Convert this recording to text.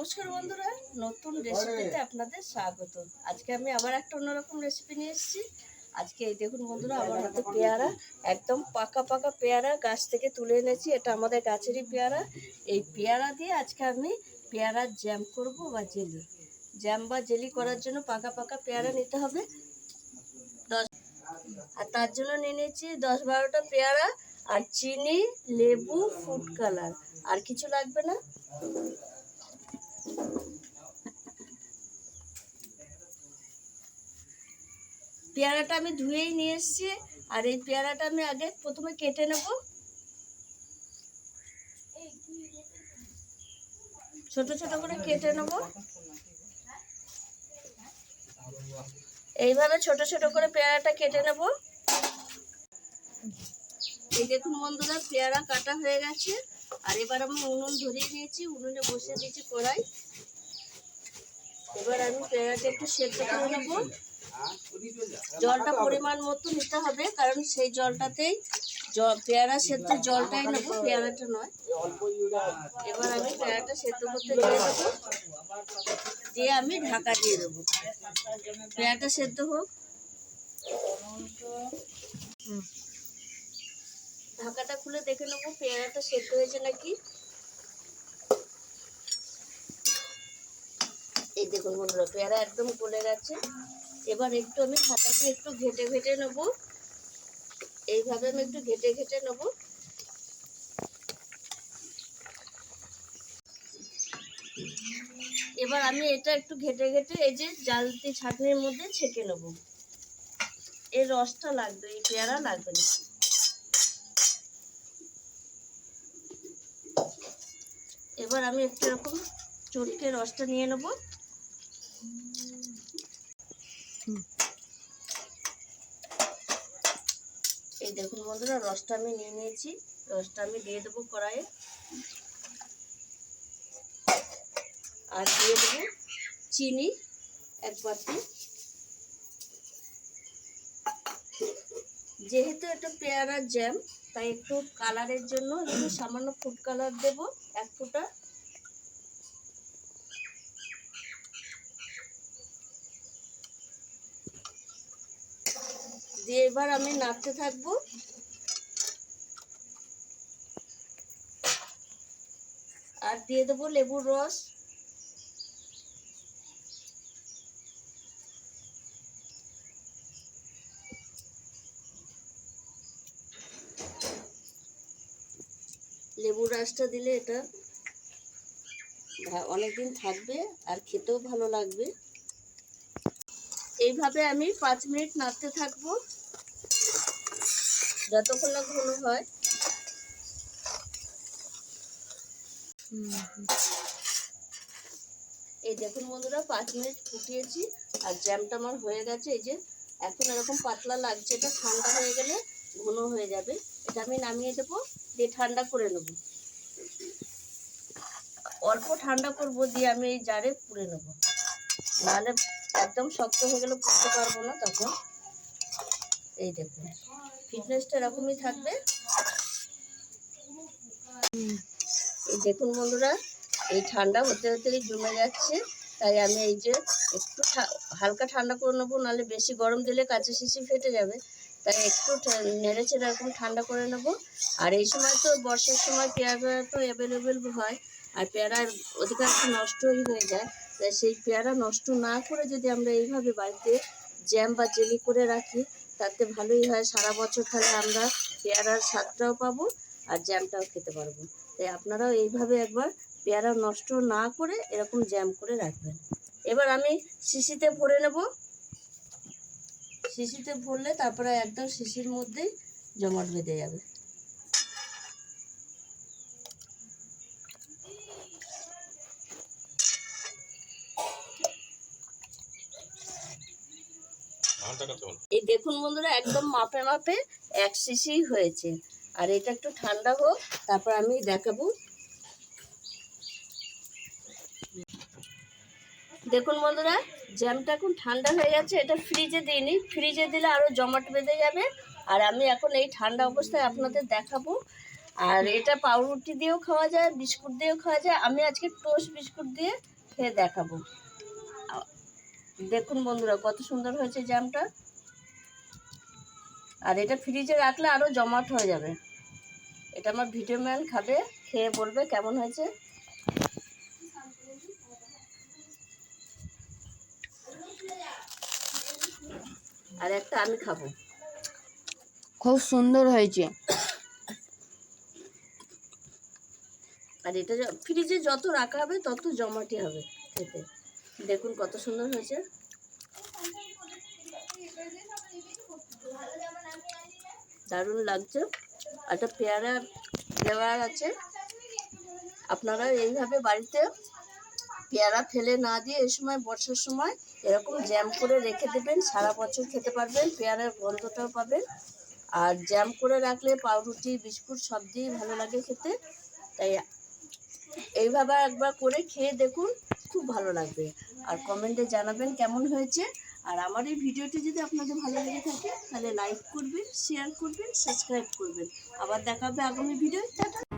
নমস্কার বন্ধুরা, নতুন রেসিপিতে আপনাদের স্বাগত। আজকে আমি আবার একটা অন্যরকম রেসিপি নিয়ে এসেছি। আজকে এই দেখুন বন্ধুরা, আমার হাতে পেয়ারা, একদম পাকা পাকা পেয়ারা গাছ থেকে তুলে এনেছি। এটা আমাদের গাছেরই পেয়ারা। এই পেয়ারা দিয়ে আজকে আমি পেয়ারার জ্যাম করব বা জেলি। জ্যাম বা জেলি করার জন্য পাকা পাকা পেয়ারা নিতে হবে। আর তার জন্য নিয়ে নিয়েছি 10-12টা পেয়ারা, আর চিনি, লেবু, ফুড কালার। আর কিছু লাগবে না। পেয়ারাটা আমি ধুয়েই নিয়ে এসেছি। আর এই পেয়ারাটা আমি আগে প্রথমে কেটে নেব। ছোট ছোট করে কেটে নেব। এইভাবে ছোট ছোট করে পেয়ারাটা কেটে নেব। এই দেখুন বন্ধুরা, পেয়ারা কাটা হয়ে গেছে। আর এবার আমি উনুন ধরিয়ে নিয়েছি, উনুনে বসিয়ে দিয়েছি কড়াই। এবার আমি পেয়ারাটা একটু সেদ্ধ করে নেব। জলটা পরিমাণ মতো নিতে হবে, কারণ সেই জলটাতেই পেয়ারা সেদ্ধ জলটাই নেবো, পেয়ারাটা নয়। এবার আমি পেয়ারাটা সেদ্ধ করতে দিয়ে দেবো, দিয়ে আমি ঢাকা দিয়ে দেবো। পেয়ারাটা সেদ্ধ হোক। ঢাকাটা খুলে দেখে নেবো পেয়ারাটা সেদ্ধ হয়েছে নাকি। এই দেখুন বন্ধুরা, পেয়ারা একদম গলে গেছে। এবার একটু আমি ঢাকা দিয়ে একটু ঘেটে ঘেটে নেবো। এইভাবে আমি একটু ঘেটে ঘেটে নেবো। এবার আমি এটা একটু ঘেটে ঘেটে এই যে জালতি ছাঁকনির মধ্যে ছেঁকে নেব। এর রসটা লাগবে, এই পেয়ারা লাগবে না। এবার আমি একটু এরকম চটকে রসটা নিয়ে নেব। এই দেখুন বন্ধুরা, রসটা আমি নিয়ে নিয়েছি। রসটা আমি দিয়ে দেবো কড়াইয়ে। আর দিয়ে দেবো চিনি 1 বাটি। যেহেতু এটা পেয়ারার জ্যাম, তাই একটু কালারের জন্য একটু সামান্য ফুড কালার দেব 1 ফোঁটা। দিয়ে এবার আমি নাড়তে থাকবো। আর দিয়ে দেবো লেবুর রস। লেবুর রসটা দিলে এটা অনেকদিন থাকবে আর খেতেও ভালো লাগবে। এইভাবে আমি 5 মিনিট নাড়তে থাকবো, যতক্ষণ না ঘন হয়। এই দেখুন বন্ধুরা, 5 মিনিট ফুটিয়েছি আর জ্যামটা আমার হয়ে গেছে। এই যে এখন এরকম পাতলা লাগছে, এটা ঠান্ডা হয়ে গেলে ঘন হয়ে যাবে। এটা আমি নামিয়ে দেবো, দিয়ে ঠান্ডা করে নেব। অল্প ঠান্ডা করব, দিয়ে আমি এই জারে পুড়ে নেব, নাহলে একদম শক্ত হয়ে গেলে পুড়তে পারবো না তখন। এই দেখুন, ফিটনেসটা এরকমই থাকবে। এই দেখুন বন্ধুরা, এই ঠান্ডা হতে হতেই জমে যাচ্ছে। তাই আমি এই যে একটু হালকা ঠান্ডা করে নেবো, নাহলে বেশি গরম দিলে কাঁচা শিশি ফেটে যাবে। তাই একটু নেড়ে চেড়ে এরকম ঠান্ডা করে নেবো। আর এই সময় তো বর্ষার সময় পেয়ারা তো অ্যাভেলেবেল হয়, আর পেয়ারা অধিকাংশ নষ্টই হয়ে যায়। তাই সেই পেয়ারা নষ্ট না করে যদি আমরা এইভাবে বাড়িতে জ্যাম বা জেলি করে রাখি, তাতে ভালোই হয়। সারা বছর তাহলে আমরা পেয়ারার স্বাদটাও পাবো আর জ্যামটাও খেতে পারবো। তাই আপনারাও এইভাবে একবার পেয়ারা নষ্ট না করে এরকম জ্যাম করে রাখবেন। এবার আমি শিশিতে ভরে নেব। শিশিতে ভরলে তারপরে একদম শিশির মধ্যেই জমাট বেঁধে যাবে। এই দেখুন বন্ধুরা, একদম মাপে মাপে 1 শিশি হয়েছে। আর এটা একটু ঠান্ডা হোক, তারপর আমি দেখাবো। দেখুন বন্ধুরা, জ্যামটা এখন ঠান্ডা হয়ে গেছে। এটা ফ্রিজে দিইনি, ফ্রিজে দিলে আরও জমাট বেঁধে যাবে। আর আমি এখন এই ঠান্ডা অবস্থায় আপনাদের দেখাবো। আর এটা পাউরুটি দিয়েও খাওয়া যায়, বিস্কুট দিয়েও খাওয়া যায়। আমি আজকে টোস্ট বিস্কুট দিয়ে খেয়ে দেখাবো। দেখুন বন্ধুরা কত সুন্দর হয়েছে জ্যামটা। আর এটা ফ্রিজে রাখলে আরও জমাট হয়ে যাবে। এটা আমার ভিডিও ম্যান খাবে, খেয়ে বলবে কেমন হয়েছে। আর একটা আমি খাবো। খুব সুন্দর হয়েছে। আর এটা ফ্রিজে যত রাখা হবে তত জমাটি হবে খেতে। দেখুন কত সুন্দর হয়েছে। দারুণ লাগছে। একটা পেয়ারা দেওয়ার আছে, আপনারা এইভাবে বাড়িতে পেয়ারা ফেলে না দিয়ে এই সময় বর্ষার সময় এরকম জ্যাম করে রেখে দেবেন, সারা বছর খেতে পারবেন, পেয়ারার গন্ধটাও পাবেন। আর জ্যাম করে রাখলে পাউরুটি বিস্কুট সব দিয়েই ভালো লাগে খেতে। তাই এইভাবে একবার করে খেয়ে দেখুন, খুব ভালো লাগবে। আর কমেন্টে জানাবেন কেমন হয়েছে। আর আমার এই ভিডিওটি যদি আপনাদের ভালো লেগে থাকে তাহলে লাইক করবেন, শেয়ার করবেন, সাবস্ক্রাইব করবেন। আবার দেখা হবে আগামী ভিডিও। টাটা।